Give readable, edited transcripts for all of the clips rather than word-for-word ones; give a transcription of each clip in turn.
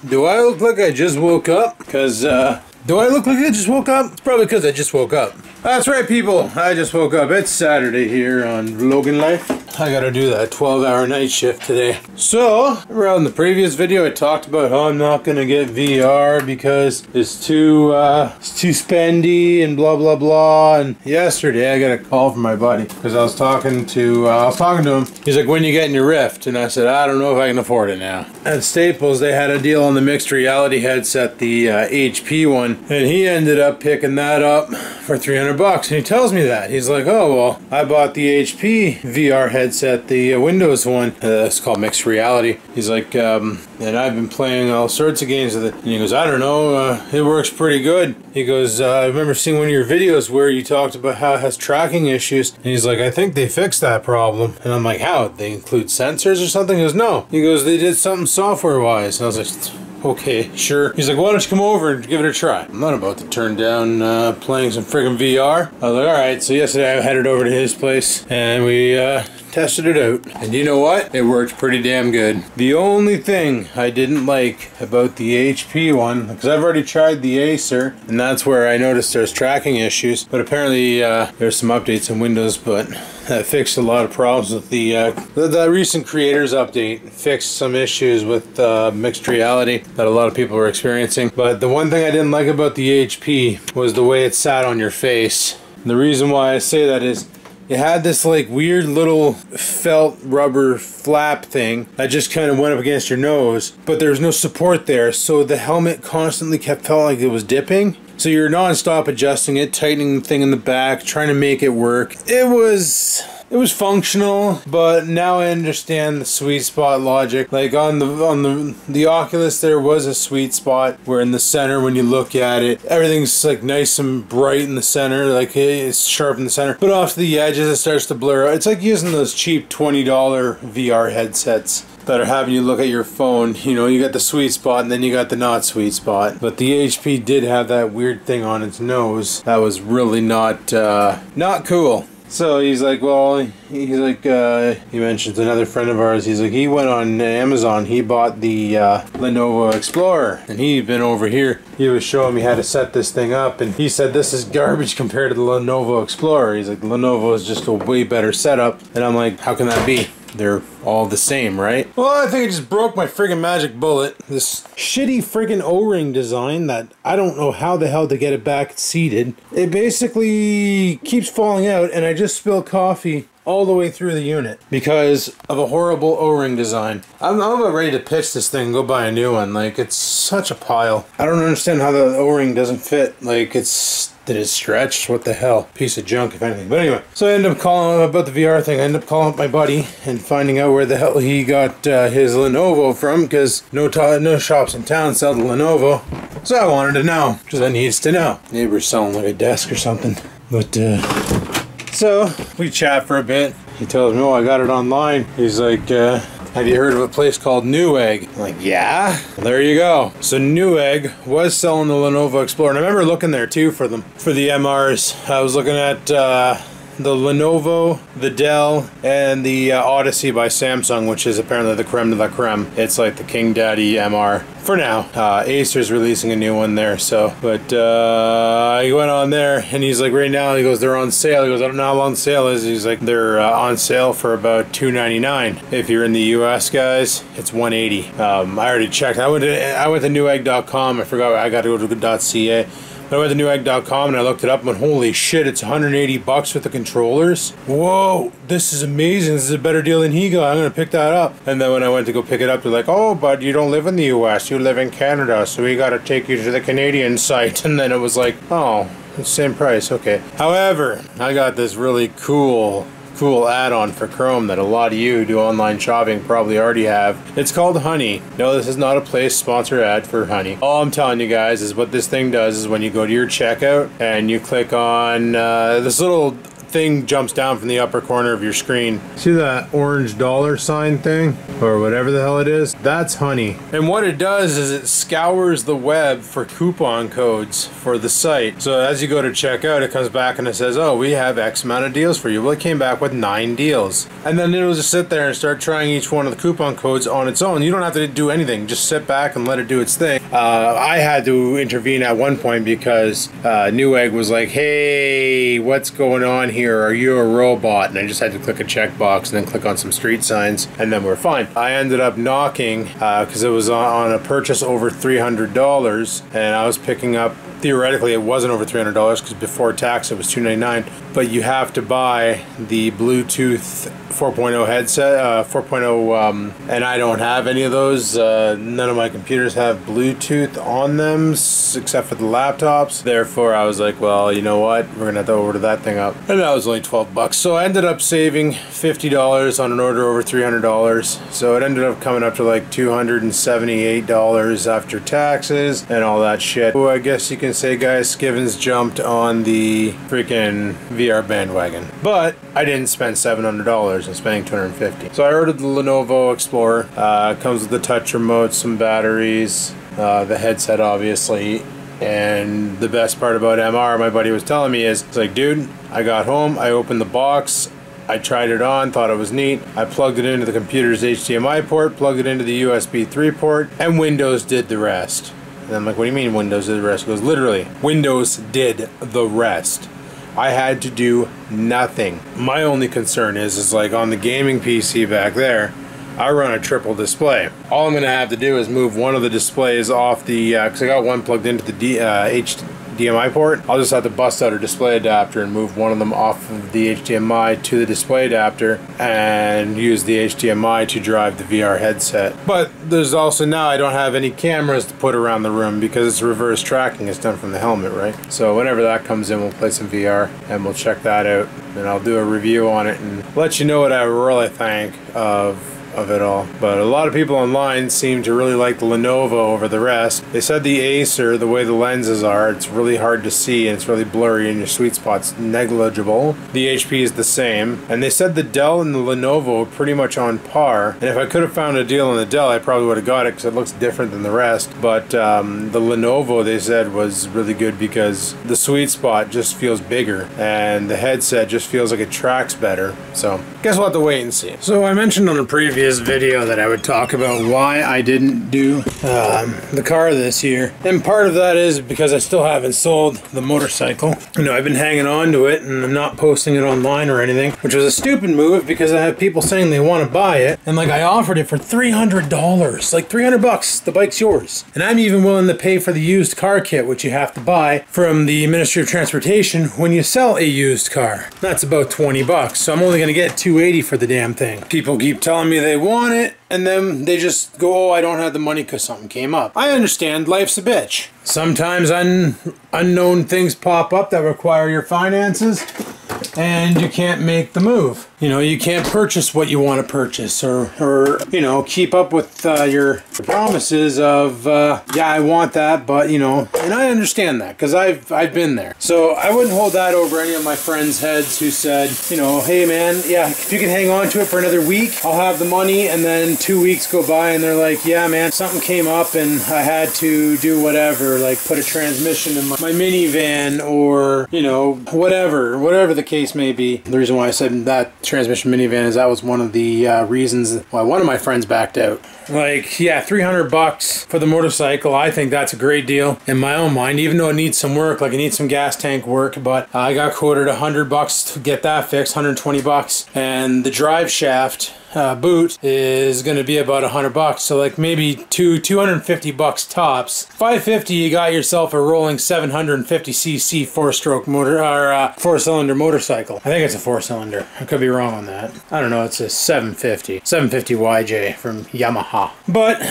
Do I look like I just woke up? Because, do I look like I just woke up? It's probably because I just woke up. That's right, people. I just woke up. It's Saturday here on Logan Life. I gotta do that 12-hour night shift today. So, around the previous video, I talked about how I'm not gonna get VR because it's too spendy and blah blah blah. And yesterday, I got a call from my buddy because I was talking to him. He's like, "When you getting your Rift?" And I said, "I don't know if I can afford it now." At Staples, they had a deal on the mixed reality headset, the HP one, and he ended up picking that up for $300. And he tells me that. He's like, "Oh, well, I bought the HP VR headset, the Windows one. It's called mixed reality." He's like, and I've been playing all sorts of games with it. And he goes, "I don't know, it works pretty good." He goes, "I remember seeing one of your videos where you talked about how it has tracking issues." And he's like, "I think they fixed that problem." And I'm like, "How? They include sensors or something?" He goes, "No." He goes, "They did something software-wise." And I was like, "Okay, sure." He's like, "Why don't you come over and give it a try?" I'm not about to turn down playing some friggin' VR. I was like, "Alright." So yesterday I headed over to his place and we tested it out. And you know what? It worked pretty damn good. The only thing I didn't like about the HP one, because I've already tried the Acer, and that's where I noticed there's tracking issues. But apparently there's some updates in Windows, but that fixed a lot of problems with the recent creators update. Fixed some issues with mixed reality that a lot of people were experiencing. But the one thing I didn't like about the HP was the way it sat on your face. And the reason why I say that is it had this like weird little felt rubber flap thing that just kind of went up against your nose, but there was no support there, so the helmet constantly felt like it was dipping. So you're non-stop adjusting it, tightening the thing in the back, trying to make it work. It was functional, but now I understand the sweet spot logic. Like on the Oculus, there was a sweet spot where in the center, when you look at it, everything's like nice and bright in the center, like it's sharp in the center. But off to the edges, it starts to blur. It's like using those cheap $20 VR headsets that are having you look at your phone. You know, you got the sweet spot and then you got the not sweet spot. But the HP did have that weird thing on its nose that was really not cool. So he's like, well, he mentions another friend of ours. He's like, he went on Amazon, he bought the Lenovo Explorer, and he'd been over here. He was showing me how to set this thing up, and he said this is garbage compared to the Lenovo Explorer. He's like, Lenovo is just a way better setup. And I'm like, how can that be? They're all the same, right? Well, I think I just broke my friggin' magic bullet. This shitty friggin' O-ring design that I don't know how the hell to get it back seated. It basically keeps falling out, and I just spilled coffee all the way through the unit because of a horrible O-ring design. I'm about ready to pitch this thing and go buy a new one. Like, it's such a pile. I don't understand how the O-ring doesn't fit. Like, did it stretch? What the hell? Piece of junk, if anything. But anyway, so I ended up calling about the VR thing. I ended up calling up my buddy and finding out where the hell he got his Lenovo from, because no shops in town sell the Lenovo. So I wanted to know, because I needs to know. Neighbor's selling like a desk or something. But so we chat for a bit. He tells me, "Oh, I got it online." He's like, "Have you heard of a place called Newegg?" I'm like, "Yeah." Well, there you go. So Newegg was selling the Lenovo Explorer, and I remember looking there too for them, for the MRs. I was looking at the Lenovo, the Dell, and the Odyssey by Samsung, which is apparently the creme de la creme. It's like the King Daddy MR for now. Acer's releasing a new one there, so. But I went on there, and he's like, right now, he goes, they're on sale. He goes, I don't know how long the sale is. He's like, they're on sale for about $299. If you're in the US, guys, it's $180. I already checked. I went to newegg.com. I forgot, I got to go to .ca. I went to newegg.com and I looked it up and went, holy shit, it's $180 with the controllers? Whoa, this is amazing. This is a better deal than he got. I'm going to pick that up. And then when I went to go pick it up, they're like, oh, but you don't live in the US, you live in Canada, so we got to take you to the Canadian site. And then it was like, oh, it's the same price, okay. However, I got this really cool add-on for Chrome that a lot of you who do online shopping probably already have. It's called Honey. No, this is not a place sponsor ad for Honey. All I'm telling you guys is what this thing does is when you go to your checkout and you click on this little thing jumps down from the upper corner of your screen. See that orange dollar sign thing? Or whatever the hell it is? That's honey. And what it does is it scours the web for coupon codes for the site. So as you go to checkout, it comes back and it says, oh, we have X amount of deals for you. Well, it came back with 9 deals. And then it'll just sit there and start trying each one of the coupon codes on its own. You don't have to do anything. Just sit back and let it do its thing. I had to intervene at one point because Newegg was like, hey, what's going on here? Are you a robot? And I just had to click a checkbox and then click on some street signs, and then we're fine. I ended up knocking because it was on a purchase over $300, and I was picking up, theoretically it wasn't over $300 because before tax it was $299, but you have to buy the Bluetooth 4.0 headset, 4.0, and I don't have any of those. None of my computers have Bluetooth on them except for the laptops. Therefore I was like, well, you know what, we're gonna have to order that thing up, and that was only 12 bucks. So I ended up saving $50 on an order over $300, so it ended up coming up to like $278 after taxes and all that shit. Oh, I guess you can say, guys, Skivens jumped on the freaking VR bandwagon, but I didn't spend $700. I'm spending $250. So I ordered the Lenovo Explorer. It comes with the touch remote, some batteries, the headset obviously, and the best part about MR, my buddy was telling me, is it's like, dude, I got home, I opened the box, I tried it on, thought it was neat. I plugged it into the computer's HDMI port, plugged it into the USB 3 port, and Windows did the rest. And I'm like, what do you mean Windows did the rest? He goes, literally, Windows did the rest. I had to do nothing. My only concern is like on the gaming PC back there, I run a triple display. All I'm gonna have to do is move one of the displays off the, cause I got one plugged into the HDMI port. I'll just have to bust out a display adapter and move one of them off of the HDMI to the display adapter and use the HDMI to drive the VR headset. But there's also, now I don't have any cameras to put around the room because it's reverse tracking. It's done from the helmet, right? So whenever that comes in, we'll play some VR and we'll check that out, and I'll do a review on it and let you know what I really think of it all. But a lot of people online seem to really like the Lenovo over the rest. They said the Acer, the way the lenses are, it's really hard to see and it's really blurry and your sweet spot's negligible. The HP is the same, and they said the Dell and the Lenovo are pretty much on par, and if I could have found a deal on the Dell, I probably would have got it because it looks different than the rest. But the Lenovo, they said, was really good because the sweet spot just feels bigger and the headset just feels like it tracks better. So guess we'll have to wait and see. So I mentioned on the previous video that I would talk about why I didn't do the car this year, and part of that is because I still haven't sold the motorcycle. You know, I've been hanging on to it and I'm not posting it online or anything, which was a stupid move because I have people saying they want to buy it, and like I offered it for $300, like 300 bucks, the bike's yours. And I'm even willing to pay for the used car kit, which you have to buy from the Ministry of Transportation when you sell a used car. That's about 20 bucks, so I'm only gonna get $280 for the damn thing. People keep telling me they want it, and then they just go, oh, I don't have the money because something came up. I understand, life's a bitch. Sometimes unknown things pop up that require your finances, and you can't make the move. You know, you can't purchase what you want to purchase, or you know, keep up with your promises of, yeah, I want that, but you know, and I understand that because I've been there. So I wouldn't hold that over any of my friends' heads who said, you know, hey man, yeah, if you can hang on to it for another week, I'll have the money, and then 2 weeks go by and they're like, yeah man, something came up and I had to do whatever, like put a transmission in my minivan, or you know, whatever the case may be. The reason why I said that transmission minivan is that was one of the reasons why one of my friends backed out. Like, yeah, 300 bucks for the motorcycle, I think that's a great deal in my own mind, even though it needs some work, like it needs some gas tank work, but I got quoted 100 bucks to get that fixed, 120 bucks, and the drive shaft boot is going to be about 100 bucks, so like maybe 250 bucks tops. 550, you got yourself a rolling 750cc four-stroke motor, or four-cylinder motorcycle. I think it's a four-cylinder. I could be wrong on that. I don't know. It's a 750 YJ from Yamaha. But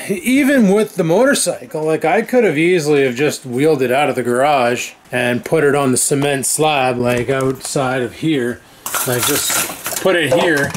even with the motorcycle, like I could have easily have just wheeled it out of the garage and put it on the cement slab, like outside of here. Like just put it here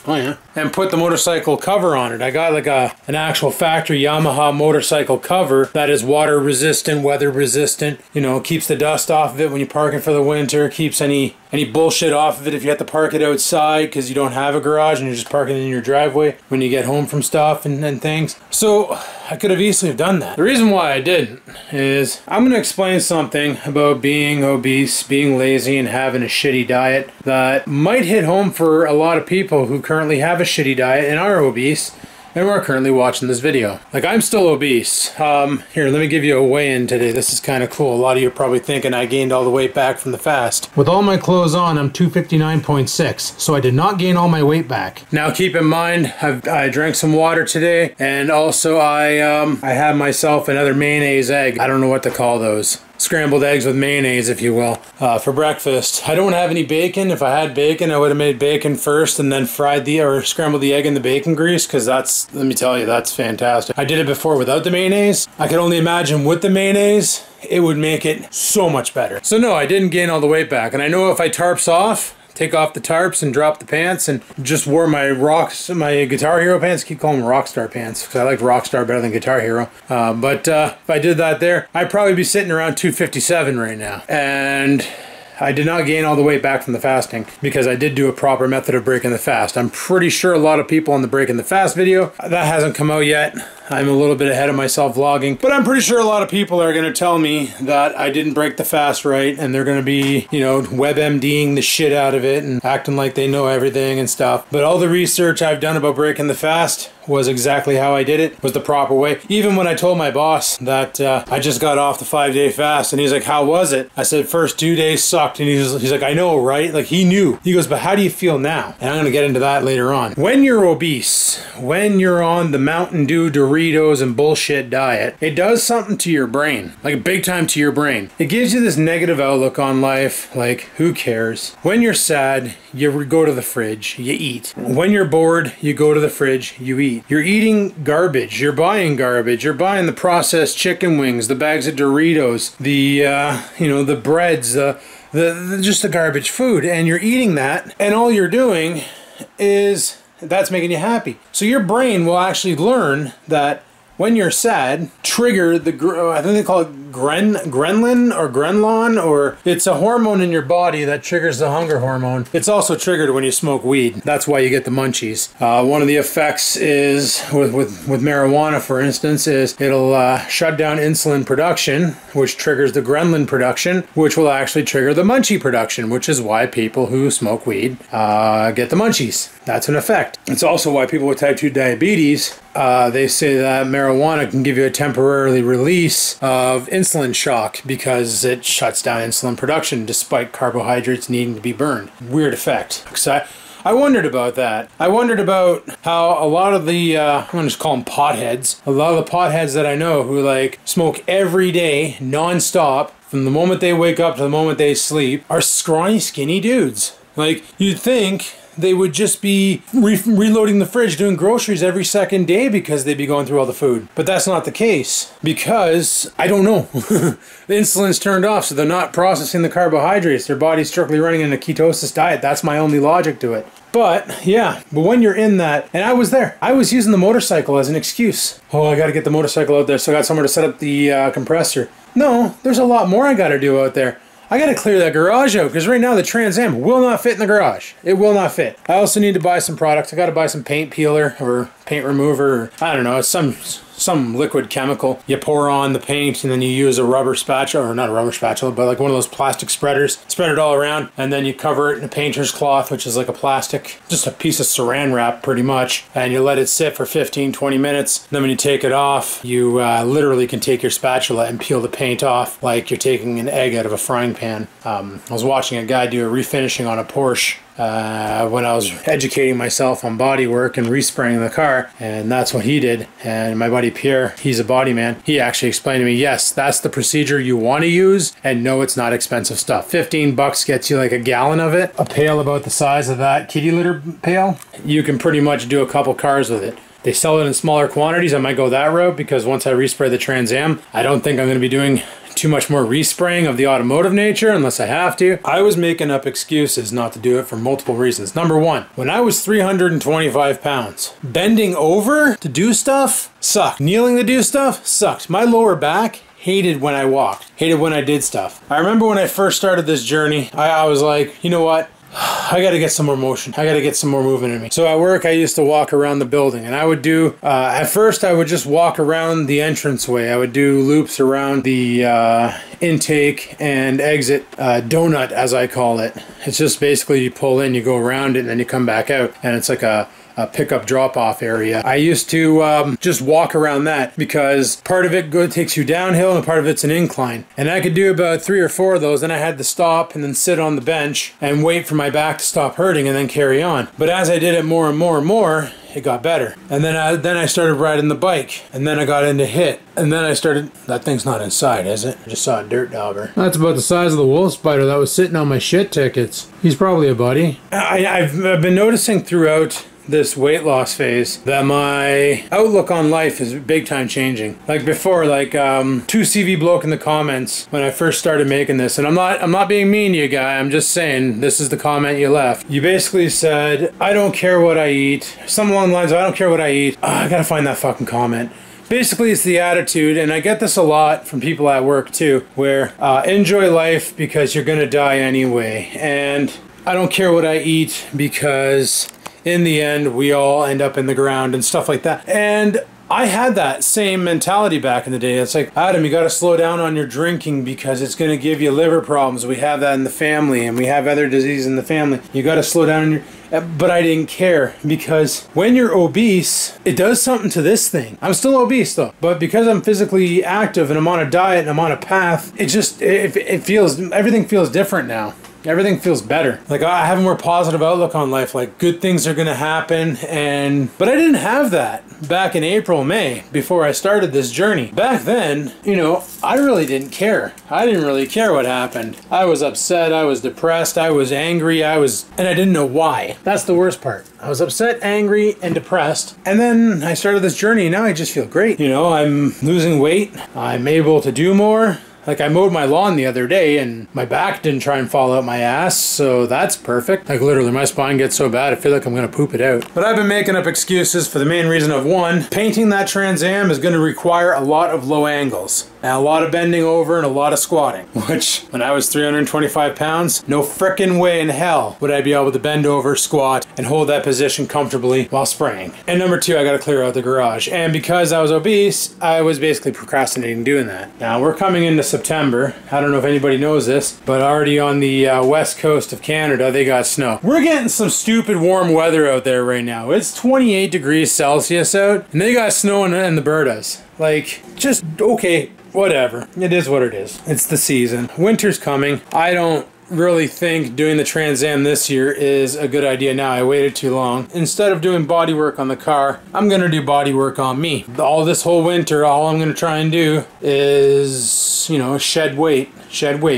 Oh yeah. And put the motorcycle cover on it. I got like an actual factory Yamaha motorcycle cover that is water resistant, weather resistant. You know, keeps the dust off of it when you're parking for the winter. Keeps any bullshit off of it if you have to park it outside because you don't have a garage and you're just parking in your driveway when you get home from stuff and things. So I could have easily have done that. The reason why I didn't is I'm going to explain something about being obese, being lazy, and having a shitty diet that might hit home for a lot of people who currently have a shitty diet and are obese and we're currently watching this video. Like, I'm still obese. Here, let me give you a weigh-in today. This is kind of cool. A lot of you are probably thinking I gained all the weight back from the fast. With all my clothes on, I'm 259.6, so I did not gain all my weight back. Now, keep in mind, I drank some water today, and also I had myself another mayonnaise egg. I don't know what to call those. Scrambled eggs with mayonnaise, if you will, for breakfast. I don't have any bacon. If I had bacon, I would have made bacon first and then scrambled the egg in the bacon grease, because that's, let me tell you, that's fantastic. I did it before without the mayonnaise. I could only imagine with the mayonnaise, it would make it so much better. So no, I didn't gain all the weight back. And I know if I tarps off, take off the tarps and drop the pants and just wore my Guitar Hero pants. I keep calling them Rockstar pants because I like Rockstar better than Guitar Hero. But if I did that there, I'd probably be sitting around 257 right now. And I did not gain all the weight back from the fasting because I did do a proper method of breaking the fast. I'm pretty sure a lot of people on the breaking the fast video, that hasn't come out yet. I'm a little bit ahead of myself vlogging, but I'm pretty sure a lot of people are going to tell me that I didn't break the fast right, and they're going to be, you know, WebMDing the shit out of it and acting like they know everything and stuff. But all the research I've done about breaking the fast was exactly how I did it, was the proper way. Even when I told my boss that I just got off the 5-day fast, and he's like, how was it? I said, first 2 days sucked, and he's like, I know, right? Like, he knew. He goes, but how do you feel now? And I'm going to get into that later on. When you're obese, when you're on the Mountain Dew, Doritos, and bullshit diet, it does something to your brain, like big time to your brain. It gives you this negative outlook on life, like, who cares? When you're sad, you go to the fridge, you eat. When you're bored, you go to the fridge, you eat. You're eating garbage, you're buying garbage, you're buying the processed chicken wings, the bags of Doritos, the, you know, the breads, just the garbage food, and you're eating that, and all you're doing is that's making you happy. So your brain will actually learn that when you're sad, trigger the, I think they call it ghrelin or ghrelin, or it's a hormone in your body that triggers the hunger hormone. It's also triggered when you smoke weed. That's why you get the munchies. One of the effects is, with marijuana, for instance, is it'll shut down insulin production, which triggers the ghrelin production, which will actually trigger the munchie production, which is why people who smoke weed get the munchies. That's an effect. It's also why people with type 2 diabetes, they say that marijuana can give you a temporary release of insulin shock because it shuts down insulin production despite carbohydrates needing to be burned. Weird effect. So I wondered about that. I wondered about how a lot of the, I'm going to just call them potheads, a lot of the potheads that I know who like smoke every day, non-stop, from the moment they wake up to the moment they sleep, are scrawny, skinny dudes. Like, you'd think they would just be reloading the fridge, doing groceries every second day because they'd be going through all the food. But that's not the case because, I don't know, the insulin's turned off, so they're not processing the carbohydrates. Their body's strictly running in a ketosis diet. That's my only logic to it. But, yeah, but when you're in that, and I was there. I was using the motorcycle as an excuse. Oh, I gotta get the motorcycle out there, so I got somewhere to set up the compressor. No, there's a lot more I gotta do out there. I gotta clear that garage out because right now the Trans Am will not fit in the garage. It will not fit. I also need to buy some products. I gotta buy some paint peeler or paint remover, or I don't know, it's some liquid chemical. You pour on the paint and then you use a rubber spatula, or not a rubber spatula, but like one of those plastic spreaders. Spread it all around and then you cover it in a painter's cloth, which is like a plastic, just a piece of saran wrap pretty much. And you let it sit for 15-20 minutes. Then when you take it off, you literally can take your spatula and peel the paint off like you're taking an egg out of a frying pan. I was watching a guy do a refinishing on a Porsche when I was educating myself on body work and respraying the car, and that's what he did. And my buddy Pierre, he's a body man, he actually explained to me, yes, that's the procedure you want to use, and no, it's not expensive stuff. 15 bucks gets you like a gallon of it. A pail about the size of that kitty litter pail, you can pretty much do a couple cars with it. They sell it in smaller quantities. I might go that route because once I respray the Trans Am, I don't think I'm going to be doing too much more respraying of the automotive nature unless I have to. I was making up excuses not to do it for multiple reasons. Number one, when I was 325 pounds, bending over to do stuff sucked. Kneeling to do stuff sucked. My lower back hated when I walked, hated when I did stuff. I remember when I first started this journey, I was like, you know what? I gotta get some more motion. I gotta get some more movement in me. So at work, I used to walk around the building, and I would do, at first I would just walk around the entranceway. I would do loops around the intake and exit donut, as I call it. It's just basically you pull in, you go around it, and then you come back out, and it's like a pickup drop-off area. I used to just walk around that because part of it takes you downhill and part of it's an incline. And I could do about 3 or 4 of those. Then I had to stop and then sit on the bench and wait for my back to stop hurting and then carry on. But as I did it more and more and more, it got better. And then I started riding the bike, and then I got into HIIT, and then I started, that thing's not inside, is it? I just saw a dirt dauber. That's about the size of the wolf spider that was sitting on my shit tickets. He's probably a buddy. I've been noticing throughout this weight loss phase that my outlook on life is big time changing. Like before, like 2CV bloke in the comments when I first started making this, and I'm not being mean to you guy, I'm just saying this is the comment you left. You basically said, I don't care what I eat. Something along the lines of, I don't care what I eat. I gotta find that fucking comment. Basically, it's the attitude, and I get this a lot from people at work too, where enjoy life because you're gonna die anyway, and I don't care what I eat because in the end, we all end up in the ground and stuff like that. And I had that same mentality back in the day. It's like, Adam, you got to slow down on your drinking because it's going to give you liver problems. We have that in the family, and we have other diseases in the family. You got to slow down on your... But I didn't care because when you're obese, it does something to this thing. I'm still obese though, but because I'm physically active and I'm on a diet and I'm on a path, it just, it feels, everything feels different now. Everything feels better. Like I have a more positive outlook on life, like good things are gonna happen, but I didn't have that back in April, May, before I started this journey. Back then, you know, I really didn't care. I didn't really care what happened. I was upset, I was depressed, I was angry, and I didn't know why. That's the worst part. I was upset, angry, and depressed. And then I started this journey, and now I just feel great. You know, I'm losing weight, I'm able to do more. Like I mowed my lawn the other day and my back didn't try and fall out my ass, so that's perfect. Like literally my spine gets so bad I feel like I'm gonna poop it out. But I've been making up excuses for the main reason of one, painting that Trans Am is gonna require a lot of low angles and a lot of bending over and a lot of squatting, which when I was 325 pounds, no frickin' way in hell would I be able to bend over, squat, and hold that position comfortably while spraying. And number two, I gotta clear out the garage. And because I was obese, I was basically procrastinating doing that. Now we're coming into September. I don't know if anybody knows this, but already on the west coast of Canada, they got snow. We're getting some stupid warm weather out there right now. It's 28 degrees Celsius out, and they got snow in the Bertas. Like, just, okay, whatever. It is what it is. It's the season. Winter's coming. I don't really think doing the Trans Am this year is a good idea now. I waited too long. Instead of doing body work on the car, I'm gonna do body work on me. All this whole winter, all I'm gonna try and do is, you know, shed weight,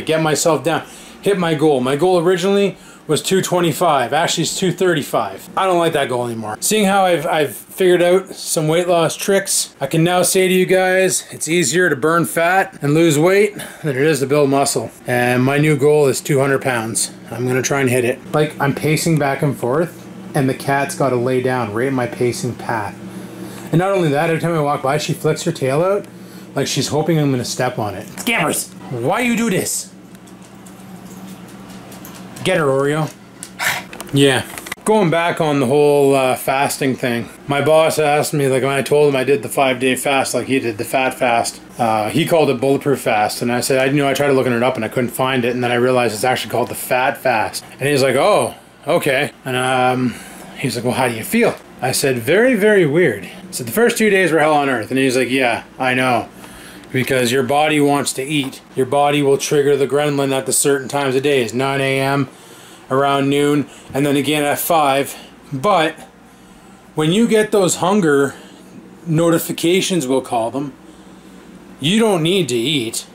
get myself down, hit my goal. My goal originally was 225. Actually, it's 235. I don't like that goal anymore. Seeing how I've figured out some weight loss tricks, I can now say to you guys, it's easier to burn fat and lose weight than it is to build muscle. And my new goal is 200 pounds. I'm gonna try and hit it. Like, I'm pacing back and forth, and the cat's gotta lay down right in my pacing path. And not only that, every time I walk by, she flicks her tail out, like she's hoping I'm gonna step on it. Scammers! Why you do this? Get her, Oreo. Yeah. Going back on the whole fasting thing, my boss asked me, like when I told him I did the 5-day fast, like he did the fat fast, he called it bulletproof fast, and I said, I tried looking it up and I couldn't find it, and then I realized it's actually called the fat fast. And he's like, oh, okay. And he's like, well, how do you feel? I said, very, very weird. I said, the first 2 days were hell on earth. And he's like, yeah, I know. Because your body wants to eat. Your body will trigger the ghrelin at the certain times of days, 9 a.m., around noon, and then again at 5. But when you get those hunger notifications, we'll call them, you don't need to eat.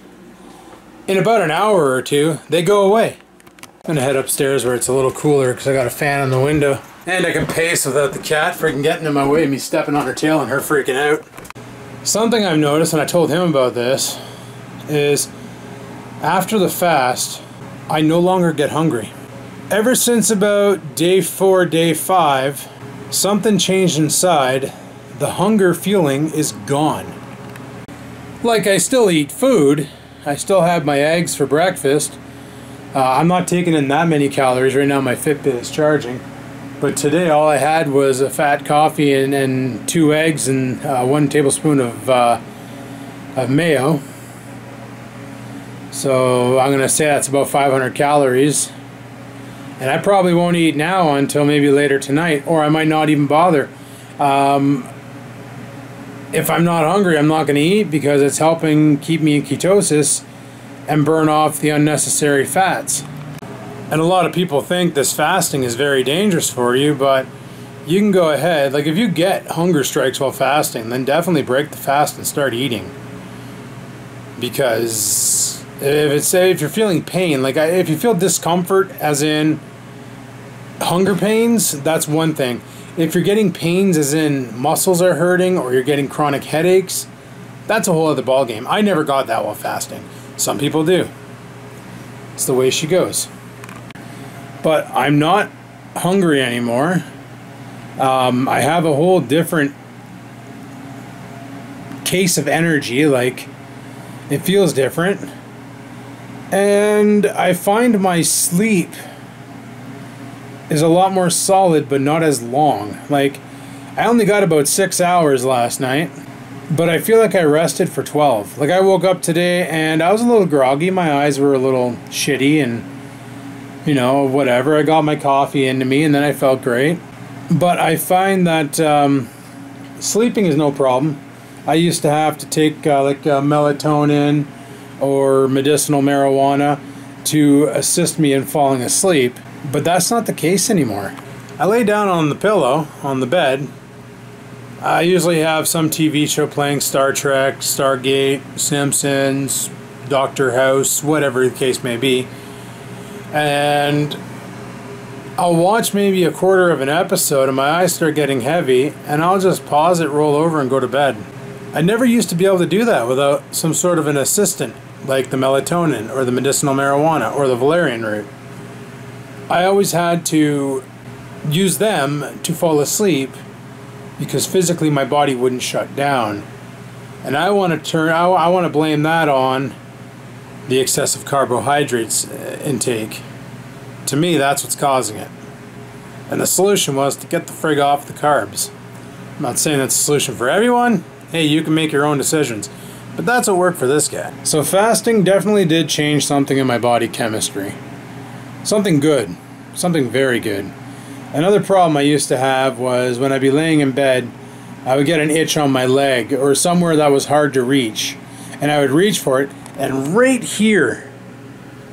In about an hour or two, they go away. I'm gonna head upstairs where it's a little cooler because I got a fan on the window. And I can pace without the cat freaking getting in my way, me stepping on her tail and her freaking out. Something I've noticed, and I told him about this, is After the fast, I no longer get hungry. Ever since about day 4, day 5, something changed inside. The hunger feeling is gone. Like, I still eat food. I still have my eggs for breakfast. I'm not taking in that many calories. Right now my Fitbit is charging. But today all I had was a fat coffee and 2 eggs and 1 tablespoon of mayo. So I'm going to say that's about 500 calories. And I probably won't eat now until maybe later tonight, or I might not even bother. If I'm not hungry, I'm not going to eat because it's helping keep me in ketosis and burn off the unnecessary fats. And a lot of people think this fasting is very dangerous for you, but you can go ahead. Like, if you get hunger strikes while fasting, then definitely break the fast and start eating. Because if you're feeling pain, like if you feel discomfort as in hunger pains, that's one thing. If you're getting pains as in muscles are hurting or you're getting chronic headaches, that's a whole other ballgame. I never got that while fasting. Some people do. It's the way she goes. But I'm not hungry anymore. I have a whole different case of energy. Like, it feels different. And I find my sleep is a lot more solid, but not as long. Like, I only got about 6 hours last night, but I feel like I rested for 12. Like, I woke up today and I was a little groggy. My eyes were a little shitty and, you know, whatever. I got my coffee into me and then I felt great. But I find that sleeping is no problem. I used to have to take melatonin or medicinal marijuana to assist me in falling asleep. But that's not the case anymore. I lay down on the pillow, on the bed. I usually have some TV show playing, Star Trek, Stargate, Simpsons, Doctor House, whatever the case may be. And I'll watch maybe a quarter of an episode and my eyes start getting heavy and I'll just pause it, roll over and go to bed. I never used to be able to do that without some sort of an assistant, like the melatonin or the medicinal marijuana or the valerian root. I always had to use them to fall asleep because physically my body wouldn't shut down. And I want to blame that on the excessive carbohydrates intake. To me, that's what's causing it. And the solution was to get the frig off the carbs. I'm not saying that's the solution for everyone. Hey, you can make your own decisions. But that's what worked for this guy. So fasting definitely did change something in my body chemistry. Something good. Something very good. Another problem I used to have was when I'd be laying in bed, I would get an itch on my leg or somewhere that was hard to reach. And I would reach for it, and right here,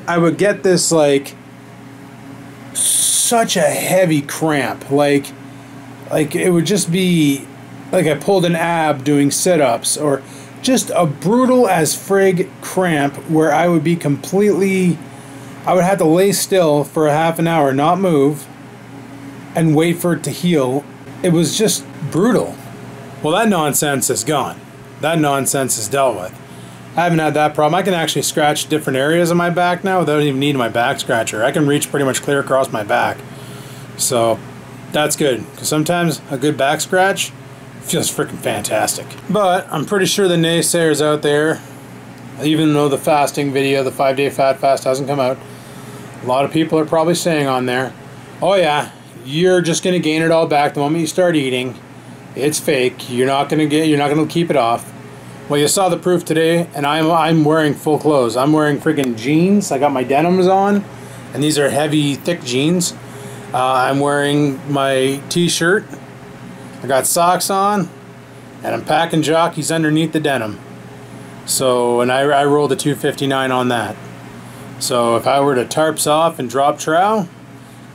I would get this, like, such a heavy cramp. Like it would just be like I pulled an ab doing sit-ups, or just a brutal as frig cramp where I would be completely... I would have to lay still for a half an hour, not move, and wait for it to heal. It was just brutal. Well, that nonsense is gone. That nonsense is dealt with. I haven't had that problem. I can actually scratch different areas of my back now without even needing my back scratcher. I can reach pretty much clear across my back. So, that's good. Because sometimes a good back scratch feels freaking fantastic. But I'm pretty sure the naysayers out there, even though the fasting video, the 5-day fat fast hasn't come out, a lot of people are probably saying on there, oh yeah, you're just going to gain it all back the moment you start eating. It's fake. You're not going to keep it off. Well, you saw the proof today, and I'm wearing full clothes. I'm wearing freaking jeans. I got my denims on, and these are heavy, thick jeans. I'm wearing my t-shirt. I got socks on, and I'm packing jockeys underneath the denim. So, and I rolled a 259 on that. So if I were to tarps off and drop trow,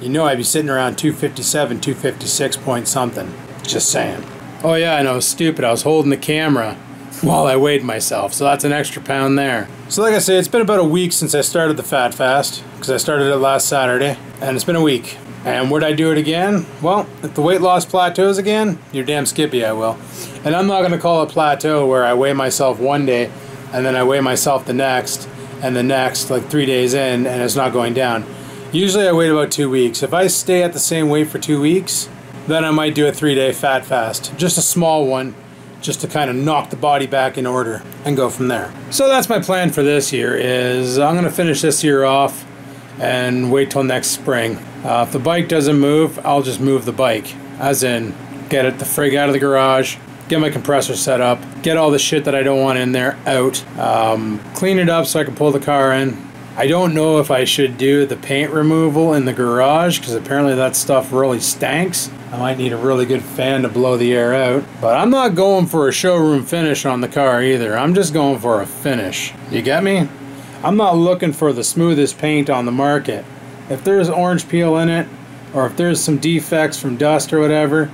you know I'd be sitting around 257, 256 point something. Just saying. Oh yeah, I know, stupid. I was holding the camera while I weighed myself, so that's an extra pound there. So like I say, it's been about a week since I started the fat fast, because I started it last Saturday, and it's been a week. And would I do it again? Well, if the weight loss plateaus again, you're damn skippy I will. And I'm not going to call it plateau where I weigh myself one day and then I weigh myself the next and the next, like 3 days in, and it's not going down. Usually I wait about 2 weeks. If I stay at the same weight for 2 weeks, then I might do a 3-day fat fast. Just a small one, just to kind of knock the body back in order and go from there. So that's my plan for this year, is I'm going to finish this year off and wait till next spring. If the bike doesn't move, I'll just move the bike. As in, get it the frig out of the garage, get my compressor set up, get all the shit that I don't want in there out, clean it up so I can pull the car in. I don't know if I should do the paint removal in the garage because apparently that stuff really stanks. I might need a really good fan to blow the air out. But I'm not going for a showroom finish on the car either. I'm just going for a finish. You get me? I'm not looking for the smoothest paint on the market. If there's orange peel in it, or if there's some defects from dust or whatever,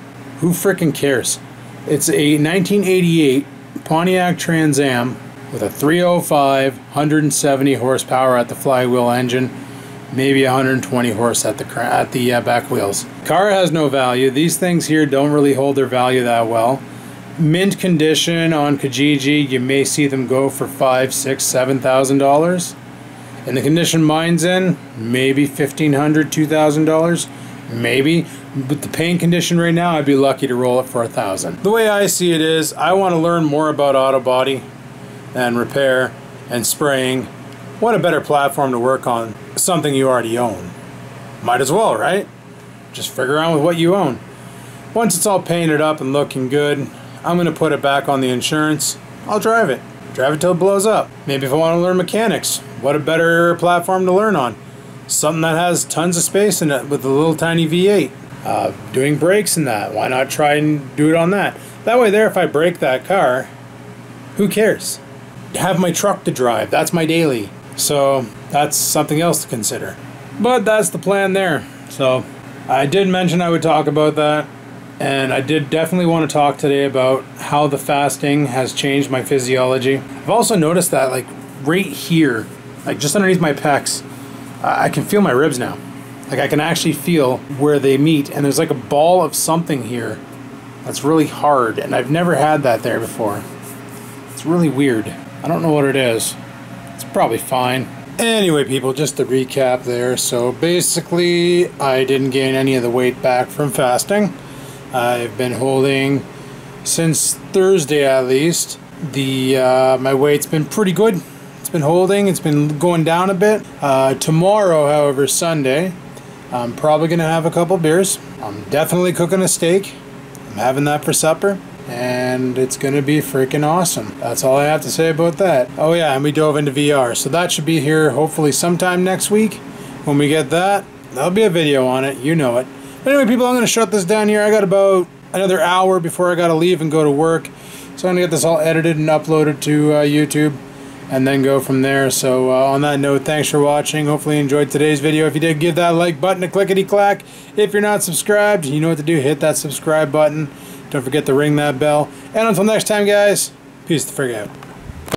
who freaking cares? It's a 1988 Pontiac Trans Am with a 305, 170 horsepower at the flywheel engine, maybe 120 horse at the back wheels. Car has no value. These things here don't really hold their value that well. Mint condition on Kijiji, you may see them go for $5,000, $6,000, $7,000. In the condition mine's in, maybe $1,500, $2,000, maybe. But the paint condition right now, I'd be lucky to roll it for $1,000. The way I see it is, I want to learn more about auto body and repair and spraying. What a better platform to work on, something you already own. Might as well, right? Just figure around with what you own. Once it's all painted up and looking good, I'm going to put it back on the insurance. I'll drive it. Drive it till it blows up. Maybe if I want to learn mechanics, what a better platform to learn on. Something that has tons of space in it with a little tiny V8. Doing brakes and that. Why not try and do it on that? That way there, if I break that car, who cares? Have my truck to drive. That's my daily. So that's something else to consider. But that's the plan there. So I did mention I would talk about that. And I did definitely want to talk today about how the fasting has changed my physiology. I've also noticed that like right here, like just underneath my pecs, I can feel my ribs now. Like I can actually feel where they meet, and there's like a ball of something here that's really hard, and I've never had that there before. It's really weird. I don't know what it is. It's probably fine. Anyway, people, just to recap there. So basically, I didn't gain any of the weight back from fasting. I've been holding since Thursday at least. My weight's been pretty good. It's been holding. It's been going down a bit. Tomorrow, however, Sunday, I'm probably going to have a couple beers. I'm definitely cooking a steak. I'm having that for supper. And it's going to be freaking awesome. That's all I have to say about that. Oh yeah, and we dove into VR. So that should be here hopefully sometime next week. When we get that, there'll be a video on it. You know it. But anyway, people, I'm going to shut this down here. I got about another hour before I got to leave and go to work. So I'm going to get this all edited and uploaded to YouTube. And then go from there. So on that note, thanks for watching. Hopefully you enjoyed today's video. If you did, give that like button a clickety-clack. If you're not subscribed, you know what to do. Hit that subscribe button. Don't forget to ring that bell. And until next time, guys, peace the frig out.